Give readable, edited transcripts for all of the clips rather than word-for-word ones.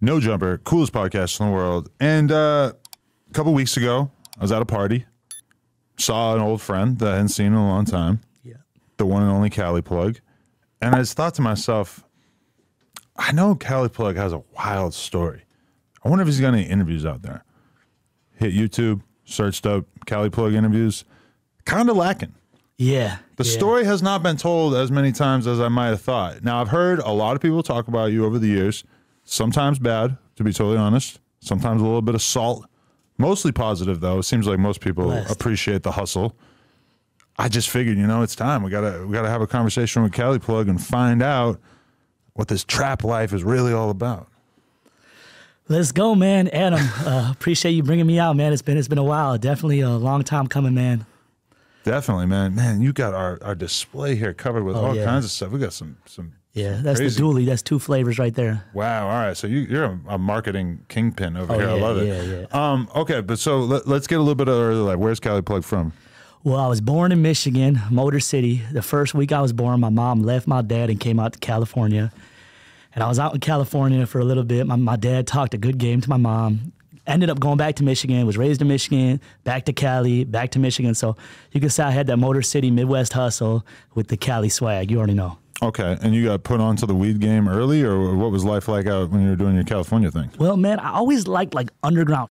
No Jumper, coolest podcast in the world. And a couple weeks ago, I was at a party, saw an old friend that I hadn't seen in a long time. Yeah. The one and only Cali Plug. And I just thought to myself, I know Cali Plug has a wild story. I wonder if he's got any interviews out there. Hit YouTube, searched up Cali Plug interviews. Kind of lacking. Yeah. The story has not been told as many times as I might have thought. Now, I've heard a lot of people talk about you over the years. Sometimes bad, to be totally honest. Sometimes a little bit of salt. Mostly positive, though. It seems like most people appreciate the hustle. I just figured, you know, it's time. We gotta have a conversation with Cali Plug and find out what this trap life is really all about. Let's go, man. Adam, appreciate you bringing me out, man. It's been a while. Definitely a long time coming, man. Definitely, man. Man, you got our display here covered with all kinds of stuff. We got some yeah, that's crazy. The dually. That's 2 flavors right there. Wow. All right. So you're a marketing kingpin over here. Yeah, I love it. Yeah. Okay, but so let's get a little bit of early life. Where's Cali Plug from? Well, I was born in Michigan, Motor City. The first week I was born, my mom left my dad and came out to California. And I was out in California for a little bit. My dad talked a good game to my mom. Ended up going back to Michigan, was raised in Michigan, back to Cali, back to Michigan. So you can say I had that Motor City Midwest hustle with the Cali swag. You already know. Okay, and you got put onto the weed game early, or what was life like out when you were doing your California thing? Well, man, I always liked like underground,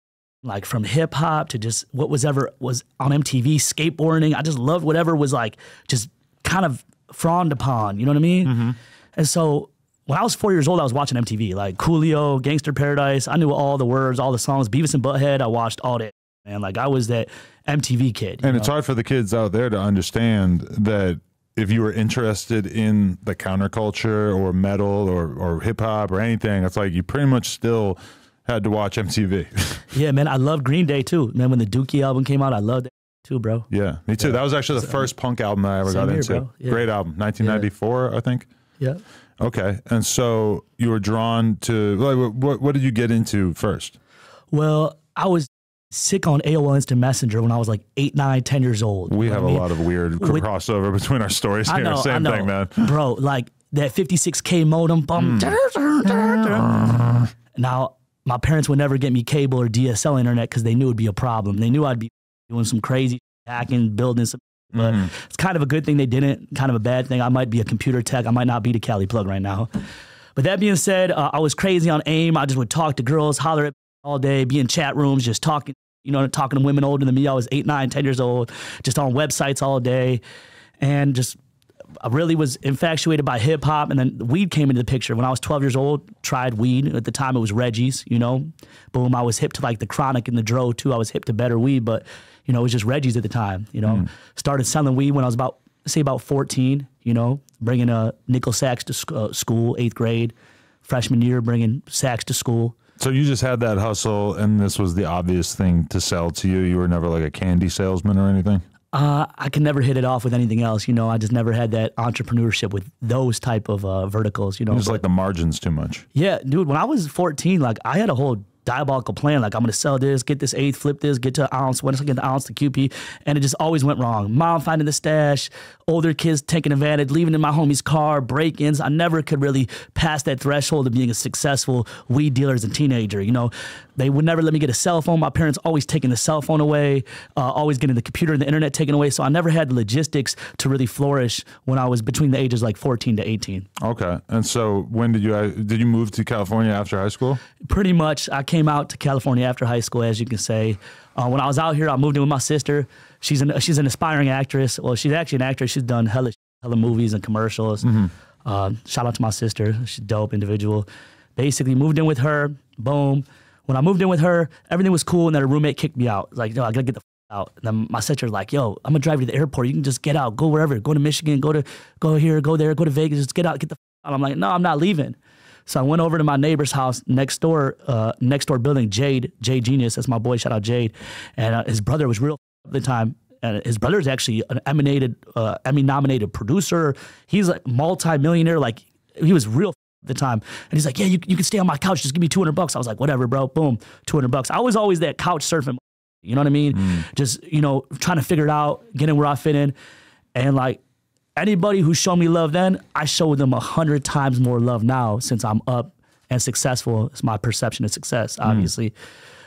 like from hip hop to just what was on MTV, skateboarding. I just loved whatever was like just kind of frowned upon. You know what I mean? Mm-hmm. And so when I was 4 years old, I was watching MTV, like Coolio, Gangster Paradise. I knew all the words, all the songs. Beavis and Butthead, I watched all that. Man, like I was that MTV kid. And it's hard for the kids out there to understand that if you were interested in the counterculture or metal or hip hop or anything, it's like you pretty much still had to watch MTV. Yeah, man, I love Green Day too. Man, when the Dookie album came out, I loved it too, bro. Yeah, me too. That was actually the first punk album I ever got into. Bro. Yeah. Great album, 1994, I think. Yeah. Okay, and so you were drawn to, like, what did you get into first? Well, I was sick on AOL Instant Messenger when I was like 8, 9, 10 years old. We have a lot of weird crossover between our stories here. Same thing, man. Bro, like that 56K modem. Now, my parents would never get me cable or DSL internet because they knew it would be a problem. They knew I'd be doing some crazy hacking, building some. But it's kind of a good thing they didn't, kind of a bad thing. I might be a computer tech. I might not be the Cali Plug right now. But that being said, I was crazy on AIM. I just would talk to girls, holler at all day, be in chat rooms, just talking, talking to women older than me. I was 8, 9, 10 years old, just on websites all day. And just, I really was infatuated by hip hop. And then weed came into the picture. When I was 12 years old, tried weed. At the time, it was Reggie's, Boom, I was hip to like the Chronic and the Dro too. I was hip to better weed, but it was just Reggie's at the time, Started selling weed when I was about 14, bringing a nickel sacks to school, 8th grade. Freshman year, bringing sacks to school. So you just had that hustle, and this was the obvious thing to sell to you? You were never like a candy salesman or anything? I could never hit it off with anything else. I just never had that entrepreneurship with those type of verticals, You just like the margins too much. Yeah, dude, when I was 14, like I had a whole diabolical plan, like I'm gonna sell this, get this eighth, flip this, get to an ounce, once I get the ounce to QP, and it just always went wrong. Mom finding the stash, older kids taking advantage, leaving in my homie's car, break-ins. I never could really pass that threshold of being a successful weed dealer as a teenager. They would never let me get a cell phone. My parents always taking the cell phone away, always getting the computer and the internet taken away. So I never had the logistics to really flourish when I was between the ages like 14 to 18. Okay. And so when did you move to California after high school? Pretty much. I came out to California after high school, as you can say. When I was out here, I moved in with my sister. She's an aspiring actress. Well, she's actually an actress. She's done hella movies and commercials. Shout out to my sister. She's a dope individual. Basically moved in with her. Boom. When I moved in with her, everything was cool, and then her roommate kicked me out. Like, yo, I gotta get the out. And then my sister's like, yo, I'm gonna drive you to the airport. You can just get out, go wherever, go to Michigan, go here, go there, go to Vegas, just get out, get the out. I'm like, no, I'm not leaving. So I went over to my neighbor's house next door building, Jade Genius. That's my boy. Shout out Jade. And his brother was real at the time. And his brother is actually an Emmy-nominated producer. He's like multi-millionaire. Like, he was real at the time. And he's like, yeah, you can stay on my couch. Just give me $200. I was like, whatever, bro. Boom, $200. I was always that couch surfing. You know what I mean? Just, trying to figure it out, getting where I fit in. And like, anybody who showed me love then, I show them 100 times more love now since I'm up and successful. It's my perception of success, obviously.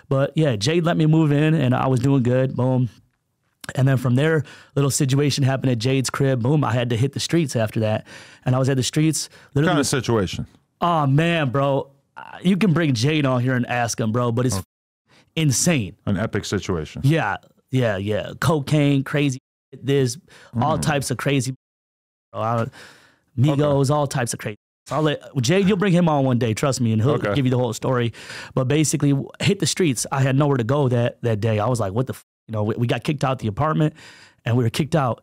But yeah, Jade let me move in, and I was doing good. Boom. And then from there, little situation happened at Jade's crib. Boom, I had to hit the streets after that. And I was at the streets. What kind of situation? Oh, man, bro. You can bring Jade on here and ask him, bro, but it's insane. An epic situation. Yeah. Cocaine, crazy, this, all types of crazy. Migos, all types of crazy. So I'll let Jade, you'll bring him on one day, trust me, and he'll give you the whole story. But basically, hit the streets. I had nowhere to go that day. I was like, what the you know, we got kicked out the apartment, and we were kicked out.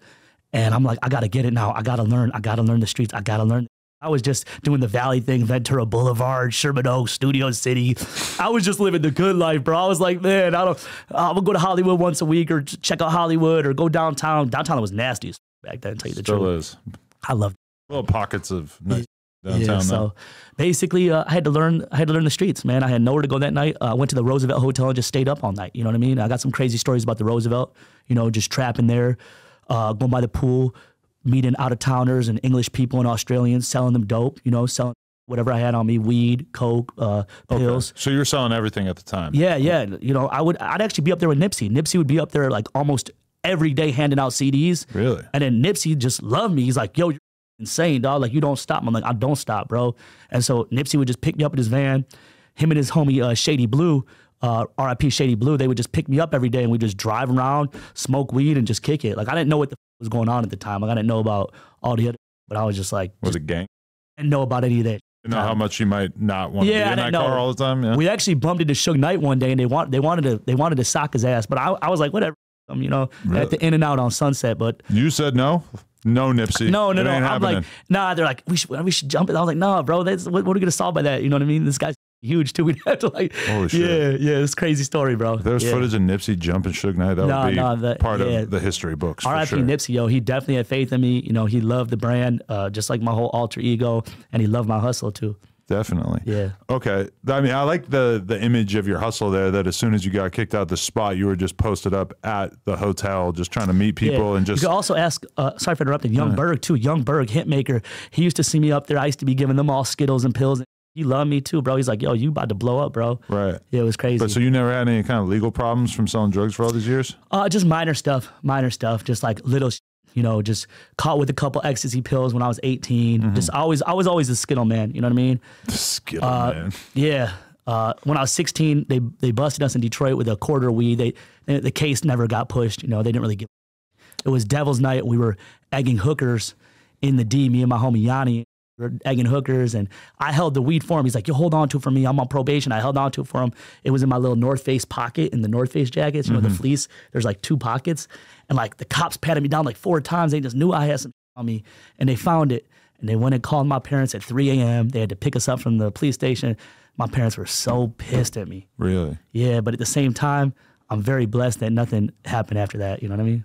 And I'm like, I got to get it now. I got to learn the streets. I got to learn. I was just doing the Valley thing, Ventura Boulevard, Sherman Oaks, Studio City. I was just living the good life, bro. I was like, man, I'm going to go to Hollywood once a week or check out Hollywood or go downtown. Downtown was nasty back then, to tell you the truth. Still is. I loved it. Little pockets of nice downtown. Yeah, so basically, I had to learn the streets, man. I had nowhere to go that night. I went to the Roosevelt Hotel and just stayed up all night. You know what I mean? I got some crazy stories about the Roosevelt. You know, just trapping there, going by the pool, meeting out of towners and English people and Australians, selling them dope. You know, selling whatever I had on me, weed, coke, pills. So you were selling everything at the time. Yeah. You know, I'd actually be up there with Nipsey. Nipsey would be up there like almost every day handing out CDs. Really? And then Nipsey just loved me. He's like, yo, you're insane, dog. Like, you don't stop. I'm like, I don't stop, bro. And so Nipsey would just pick me up in his van. Him and his homie Shady Blue, RIP Shady Blue, they would just pick me up every day and we just drive around, smoke weed, and just kick it. Like, I didn't know what the was going on at the time. Like, I didn't know about all the other, but I was just like, was it gang? I didn't know about any of that. You know how much you might not want to be in that car all the time. Yeah. We actually bumped into Suge Knight one day, and they wanted to sock his ass, but I was like, whatever. You know, at the In-N-Out on Sunset. But you said no. No, Nipsey. No. I'm like, nah. They're like, we should jump it. I was like, no, bro. What are we gonna solve by that? You know what I mean? This guy's huge too. We'd have to like, holy shit. Yeah. It's a crazy story, bro. If there was footage of Nipsey jumping Suge Knight, that would be part of the history books. R.I.P. Sure. Nipsey, yo. He definitely had faith in me. You know, he loved the brand, just like my whole alter ego, and he loved my hustle too. Definitely. Yeah. Okay. I mean, I like the image of your hustle there, that as soon as you got kicked out the spot, you were just posted up at the hotel just trying to meet people and just... You could also ask, sorry for interrupting, Young Berg too. Young Berg, hitmaker. He used to see me up there. I used to be giving them all Skittles and pills. He loved me too, bro. He's like, yo, you about to blow up, bro. Right. Yeah, it was crazy. But so you never had any kind of legal problems from selling drugs for all these years? Just minor stuff. Just like little you know, just caught with a couple ecstasy pills when I was 18. Just I was always a Skittle man. You know what I mean? The Skittle man. Yeah. When I was 16, they busted us in Detroit with a quarter of weed. The case never got pushed. You know, they didn't really give. It was Devil's Night. We were egging hookers in the D. Me and my homie Yanni were egging hookers, and I held the weed for him. He's like, "You hold on to it for me. I'm on probation." I held on to it for him. It was in my little North Face pocket in the North Face jackets. You know, the fleece. There's like 2 pockets, and like the cops patted me down like 4 times. They just knew I had some on me, and they found it. And they went and called my parents at 3 a.m. They had to pick us up from the police station. My parents were so pissed at me. Really? Yeah, but at the same time, I'm very blessed that nothing happened after that. You know what I mean?